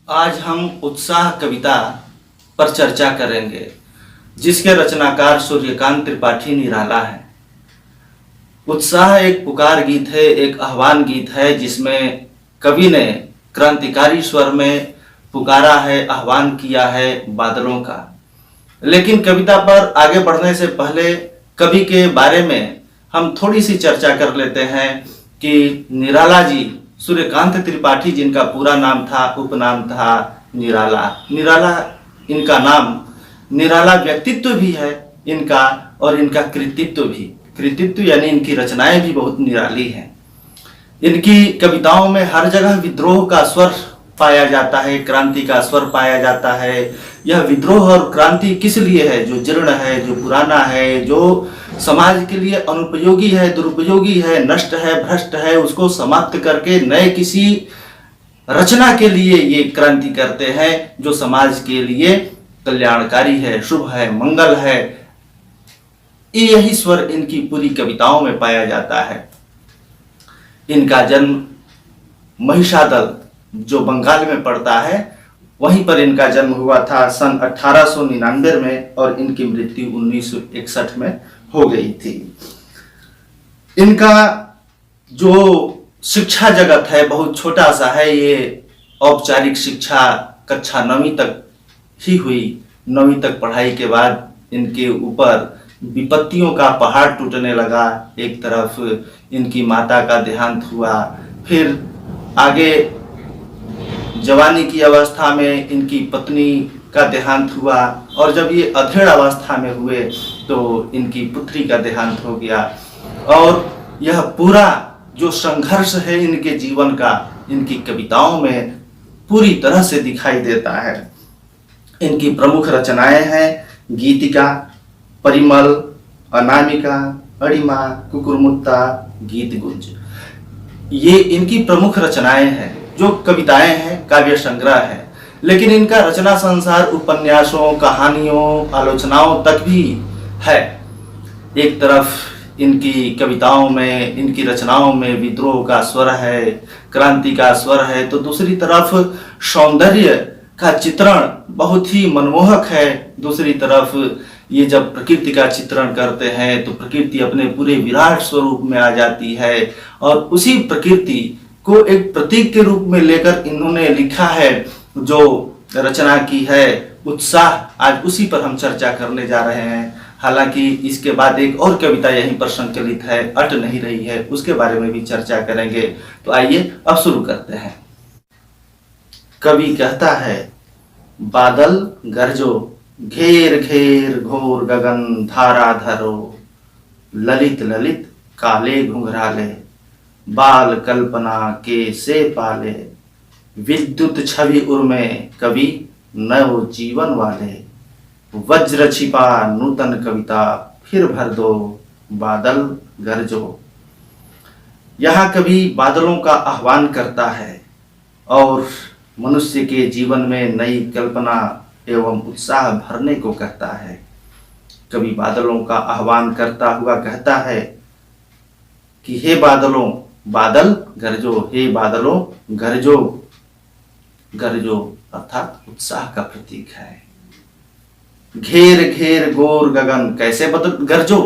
आज हम उत्साह कविता पर चर्चा करेंगे, जिसके रचनाकार सूर्यकांत त्रिपाठी निराला हैं। उत्साह एक पुकार गीत है, एक आह्वान गीत है, जिसमें कवि ने क्रांतिकारी स्वर में पुकारा है, आह्वान किया है बादलों का। लेकिन कविता पर आगे बढ़ने से पहले कवि के बारे में हम थोड़ी सी चर्चा कर लेते हैं कि निराला जी, सूर्यकांत त्रिपाठी जिनका पूरा नाम था, उपनाम था निराला। निराला इनका नाम, निराला व्यक्तित्व भी है इनका और इनका कृतित्व भी। कृतित्व यानी इनकी रचनाएं भी बहुत निराली हैं। इनकी कविताओं में हर जगह विद्रोह का स्वर पाया जाता है, क्रांति का स्वर पाया जाता है। यह विद्रोह और क्रांति किस लिए है? जो जीर्ण है, जो पुराना है, जो समाज के लिए अनुपयोगी है, दुरुपयोगी है, नष्ट है, भ्रष्ट है, उसको समाप्त करके नए किसी रचना के लिए ये क्रांति करते हैं जो समाज के लिए कल्याणकारी है, शुभ है, मंगल है। यही स्वर इनकी पूरी कविताओं में पाया जाता है। इनका जन्म महिषादल, जो बंगाल में पड़ता है, वहीं पर इनका जन्म हुआ था सन 1899 में और इनकी मृत्यु 1961 में हो गई थी। इनका जो शिक्षा जगत है बहुत छोटा सा है। ये औपचारिक शिक्षा कक्षा 9वीं तक ही हुई। 9वीं तक पढ़ाई के बाद इनके ऊपर विपत्तियों का पहाड़ टूटने लगा। एक तरफ इनकी माता का देहांत हुआ, फिर आगे जवानी की अवस्था में इनकी पत्नी का देहांत हुआ, और जब ये अधेड़ अवस्था में हुए तो इनकी पुत्री का देहांत हो गया। और यह पूरा जो संघर्ष है इनके जीवन का, इनकी कविताओं में पूरी तरह से दिखाई देता है। इनकी प्रमुख रचनाएं हैं गीतिका, परिमल, अनामिका, अड़िमा, कुकुरमुत्ता, गीत गुंज। ये इनकी प्रमुख रचनाएं हैं, जो कविताएं हैं, काव्य संग्रह है। लेकिन इनका रचना संसार उपन्यासों, कहानियों, आलोचनाओं तक भी है। एक तरफ इनकी कविताओं में, इनकी रचनाओं में विद्रोह का स्वर है, क्रांति का स्वर है, तो दूसरी तरफ सौंदर्य का चित्रण बहुत ही मनमोहक है। दूसरी तरफ ये जब प्रकृति का चित्रण करते हैं तो प्रकृति अपने पूरे विराट स्वरूप में आ जाती है, और उसी प्रकृति को एक प्रतीक के रूप में लेकर इन्होंने लिखा है जो रचना की है उत्साह। आज उसी पर हम चर्चा करने जा रहे हैं। हालांकि इसके बाद एक और कविता यहीं पर संकलित है, अट नहीं रही है, उसके बारे में भी चर्चा करेंगे। तो आइए अब शुरू करते हैं। कवि कहता है, बादल गरजो, घेर घेर घोर गगन धारा धरो, ललित ललित काले घुंघराले, बाल कल्पना के से पाले, विद्युत छवि उर्मे कवि नव जीवन वाले, वज्र छिपा नूतन कविता फिर भर दो, बादल गरजो। यहाँ कवि बादलों का आह्वान करता है और मनुष्य के जीवन में नई कल्पना एवं उत्साह भरने को कहता है। कवि बादलों का आह्वान करता हुआ कहता है कि हे बादलों, बादल गरजो, हे बादलों गरजो। गरजो अर्थात उत्साह का प्रतीक है। घेर घेर घोर गगन, कैसे बदल गरजो?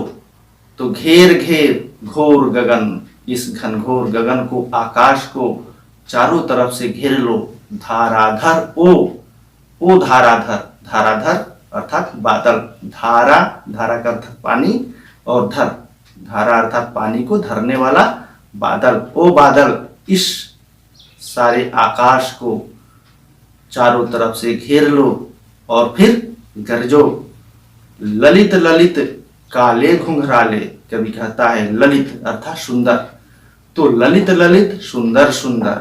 तो घेर घेर घोर गगन, इस घनघोर गगन को, आकाश को चारों तरफ से घेर लो। धाराधर ओ धाराधर, धाराधर अर्थात बादल। धारा, धारा का अर्थ पानी, और धर, धारा अर्थात पानी को धरने वाला बादल। ओ बादल, इस सारे आकाश को चारों तरफ से घेर लो और फिर गरजो। ललित ललित काले घुंघराले, कवि कहता है ललित अर्थात सुंदर, तो ललित ललित सुंदर सुंदर,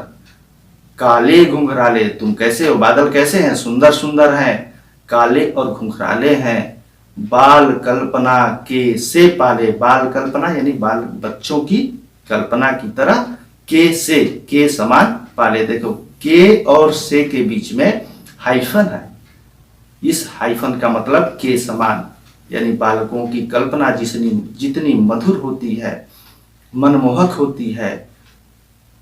काले घुंघराले, तुम कैसे हो? बादल कैसे हैं? सुंदर सुंदर हैं, काले और घुंघराले हैं। बाल कल्पना के से पाले, बाल कल्पना यानी बाल बच्चों की कल्पना की तरह, के से, के समान पाले। देखो के और से के बीच में हाइफन है। इस हाइफन का मतलब के समान, यानी बालकों की कल्पना जितनी मधुर होती है, मनमोहक होती है,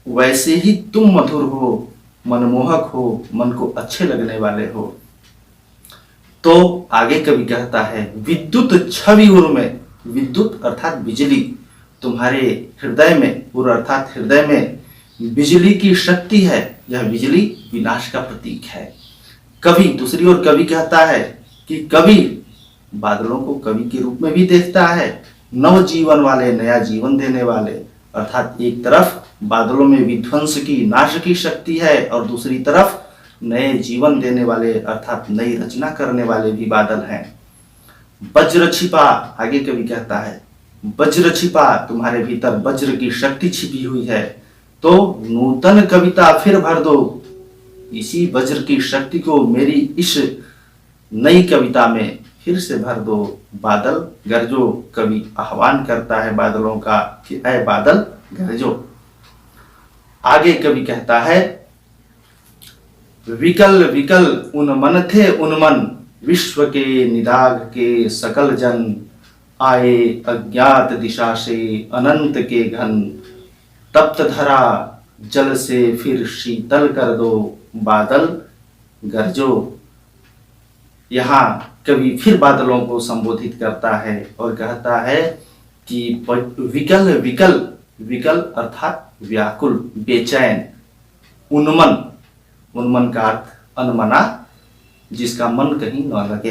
वैसे ही तुम मधुर हो, मनमोहक हो, मन को अच्छे लगने वाले हो। तो आगे कवि कहता है, विद्युत छवि उर में, विद्युत अर्थात बिजली, तुम्हारे हृदय में, उर अर्थात हृदय में बिजली की शक्ति है, यह बिजली विनाश का प्रतीक है। कवि, दूसरी ओर कवि कहता है कि कवि बादलों को कवि के रूप में भी देखता है, नव जीवन वाले, नया जीवन देने वाले, अर्थात एक तरफ बादलों में विध्वंस की, नाश की शक्ति है और दूसरी तरफ नए जीवन देने वाले अर्थात नई रचना करने वाले भी बादल हैं। वज्र छिपा, आगे कवि कहता है, वज्र छिपा, तुम्हारे भीतर वज्र की शक्ति छिपी हुई है, तो नूतन कविता फिर भर दो, इसी वज्र की शक्ति को मेरी इस नई कविता में फिर से भर दो। बादल गरजो, कवि आह्वान करता है बादलों का कि ऐ बादल गरजो। आगे कवि कहता है, विकल विकल उन्मन थे उन्मन, विश्व के निदाघ के सकल जन, आए अज्ञात दिशा से अनंत के घन, तप्त धरा जल से फिर शीतल कर दो, बादल गरजो। यहाँ कवि फिर बादलों को संबोधित करता है और कहता है कि विकल विकल, विकल अर्थात व्याकुल, बेचैन, उन्मन, उन्मन का अर्थ अनमना, जिसका मन कहीं न लगे,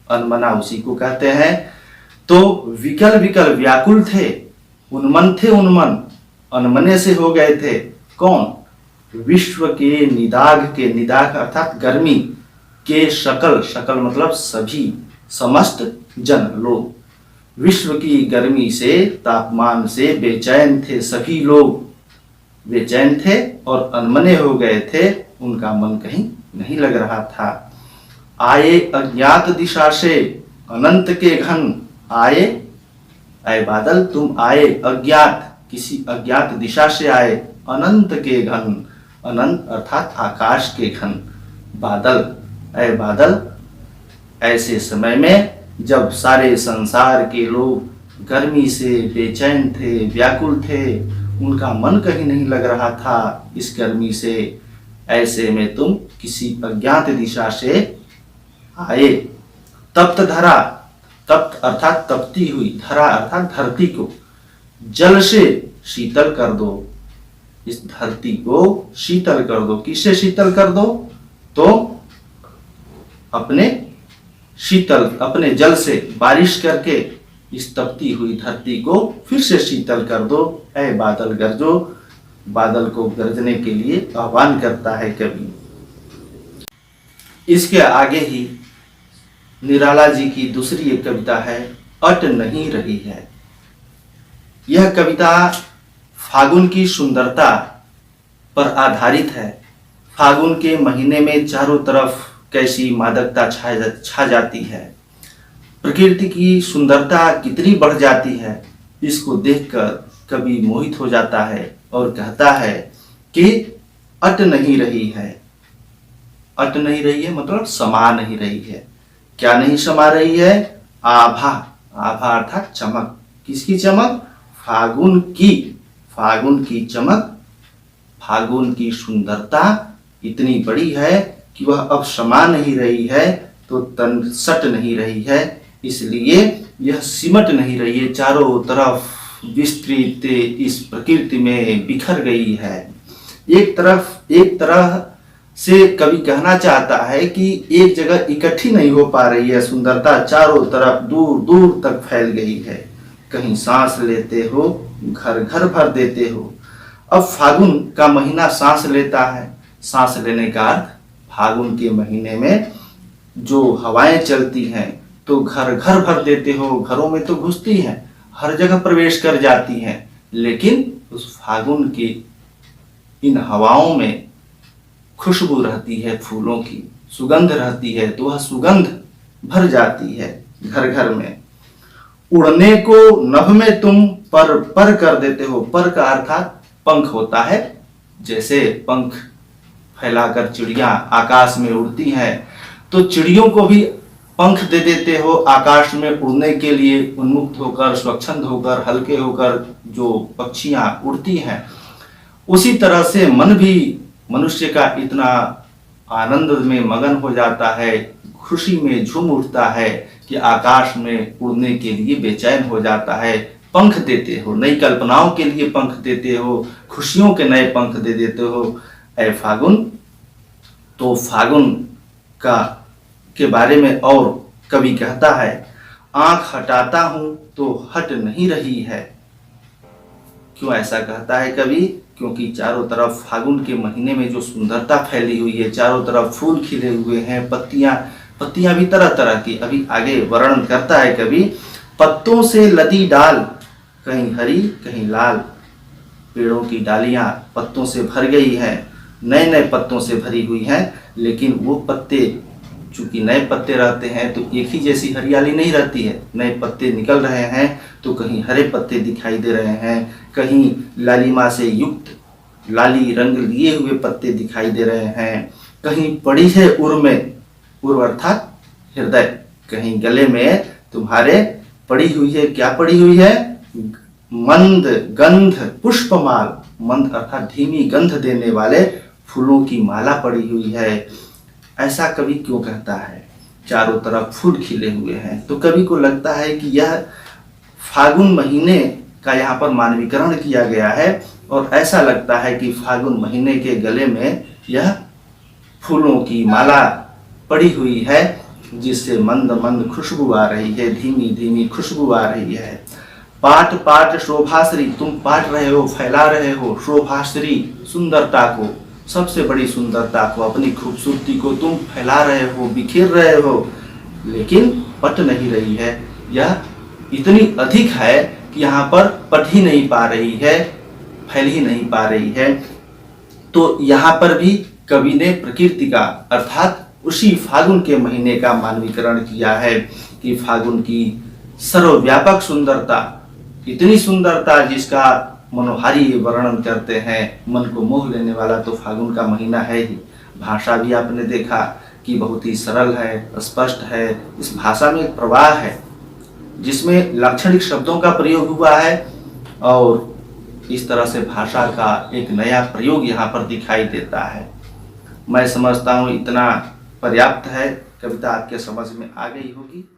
अनमना उसी को कहते हैं। तो विकल विकल व्याकुल थे, उन्मन थे उन्मन, अनमने से हो गए थे। कौन? विश्व के निदाघ के, निदाघ अर्थात गर्मी के, शकल, शकल मतलब सभी, समस्त जन लोग, विश्व की गर्मी से, तापमान से बेचैन थे सभी लोग, बेचैन थे और अनमने हो गए थे, उनका मन कहीं नहीं लग रहा था। आए अज्ञात दिशा से अनंत के घन, आए ऐ बादल तुम आए, अज्ञात, किसी अज्ञात दिशा से आए, अनंत के घन, अनंत अर्थात आकाश के घन, बादल, ऐ बादल, ऐसे समय में जब सारे संसार के लोग गर्मी से बेचैन थे, व्याकुल थे, उनका मन कहीं नहीं लग रहा था इस गर्मी से, ऐसे में तुम किसी अज्ञात दिशा से आए। तप्त धरा, तप्त अर्थात तपती हुई, धरा अर्थात धरती को, जल से शीतल कर दो, इस धरती को शीतल कर दो। किससे शीतल कर दो? तो अपने शीतल, अपने जल से बारिश करके इस तपती हुई धरती को फिर से शीतल कर दो। ऐ बादल गरजो, बादल को गरजने के लिए आह्वान करता है कवि। इसके आगे ही निराला जी की दूसरी एक कविता है, अट नहीं रही है। यह कविता फागुन की सुंदरता पर आधारित है। फागुन के महीने में चारों तरफ कैसी मादकता छा जाती है, प्रकृति की सुंदरता कितनी बढ़ जाती है, इसको देखकर कवि मोहित हो जाता है और कहता है कि अट नहीं रही है। अट नहीं रही है मतलब समा नहीं रही है। क्या नहीं समा रही है? आभा, आभा अर्थात चमक। किसकी चमक? फागुन की, फागुन की चमक, फागुन की सुंदरता इतनी बड़ी है कि वह अब समा नहीं रही है, तो तन सट नहीं रही है, इसलिए यह सिमट नहीं रही है, चारों तरफ विस्तृत इस प्रकृति में बिखर गई है। एक तरह से कवि कहना चाहता है कि एक जगह इकट्ठी नहीं हो पा रही है सुंदरता, चारों तरफ दूर दूर तक फैल गई है। कहीं सांस लेते हो, घर घर भर देते हो। अब फागुन का महीना सांस लेता है। सांस लेने का अर्थ, फागुन के महीने में जो हवाएं चलती हैं तो घर घर भर देते हो, घरों में तो घुसती हैं, हर जगह प्रवेश कर जाती हैं, लेकिन उस फागुन की इन हवाओं में खुशबू रहती है, फूलों की सुगंध रहती है, तो वह सुगंध भर जाती है घर घर में। उड़ने को नभ में तुम पर पर कर देते हो। पर का अर्थात पंख होता है, जैसे पंख फैलाकर चिड़िया आकाश में उड़ती हैं, तो चिड़ियों को भी पंख दे देते हो आकाश में उड़ने के लिए, उन्मुक्त होकर, स्वच्छंद होकर, हल्के होकर जो पक्षियां उड़ती हैं। उसी तरह से मन भी मनुष्य का इतना आनंद में मगन हो जाता है, खुशी में झूम उठता है कि आकाश में उड़ने के लिए बेचैन हो जाता है। पंख देते हो, नई कल्पनाओं के लिए पंख देते हो, खुशियों के नए पंख दे देते हो ऐ फागुन। तो फागुन का के बारे में और कवि कहता है, आंख हटाता हूं तो हट नहीं रही है। क्यों ऐसा कहता है कवि? क्योंकि चारों तरफ फागुन के महीने में जो सुंदरता फैली हुई है, चारों तरफ फूल खिले हुए हैं, पत्तियां भी तरह तरह की, अभी आगे वर्णन करता है कवि। पत्तों से लदी डाल, कहीं हरी कहीं लाल, पेड़ों की डालियां पत्तों से भर गई है, नए नए पत्तों से भरी हुई हैं, लेकिन वो पत्ते, चूंकि नए पत्ते रहते हैं तो एक ही जैसी हरियाली नहीं रहती है। नए पत्ते निकल रहे हैं तो कहीं हरे पत्ते दिखाई दे रहे हैं, कहीं लालिमा से युक्त लाली रंग लिए हुए पत्ते दिखाई दे रहे हैं, कहीं पड़ी है उर में, उर अर्थात हृदय, कहीं गले में तुम्हारे पड़ी हुई है, क्या पड़ी हुई है? मंद गंध पुष्पमाल, मंद अर्थात धीमी गंध देने वाले फूलों की माला पड़ी हुई है। ऐसा कवि क्यों कहता है? चारों तरफ फूल खिले हुए हैं। तो कवि को लगता है कि यह फागुन महीने का यहाँ पर मानवीकरण किया गया है, और ऐसा लगता है कि फागुन महीने के गले में यह फूलों की माला पड़ी हुई है, जिससे मंद मंद खुशबू आ रही है, धीमी धीमी खुशबू आ रही है। पाट पाट शोभाश्री, तुम पाट रहे हो, फैला रहे हो शोभाश्री, सुंदरता को, सबसे बड़ी सुंदरता को, अपनी खूबसूरती को तुम फैला रहे हो, बिखेर रहे हो, लेकिन पट नहीं रही है। यह इतनी अधिक है कि यहाँ पर पट ही नहीं पा रही है, फैल ही नहीं पा रही है। तो यहाँ पर भी कवि ने प्रकृति का अर्थात उसी फागुन के महीने का मानवीकरण किया है कि फागुन की सर्वव्यापक सुंदरता, इतनी सुंदरता जिसका मनोहारी वर्णन करते हैं, मन को मोह लेने वाला तो फागुन का महीना है ही। भाषा भी आपने देखा कि बहुत ही सरल है, स्पष्ट है। इस भाषा में एक प्रवाह है जिसमें लाक्षणिक शब्दों का प्रयोग हुआ है, और इस तरह से भाषा का एक नया प्रयोग यहाँ पर दिखाई देता है। मैं समझता हूँ इतना पर्याप्त है, कविता आपके समझ में आ गई होगी।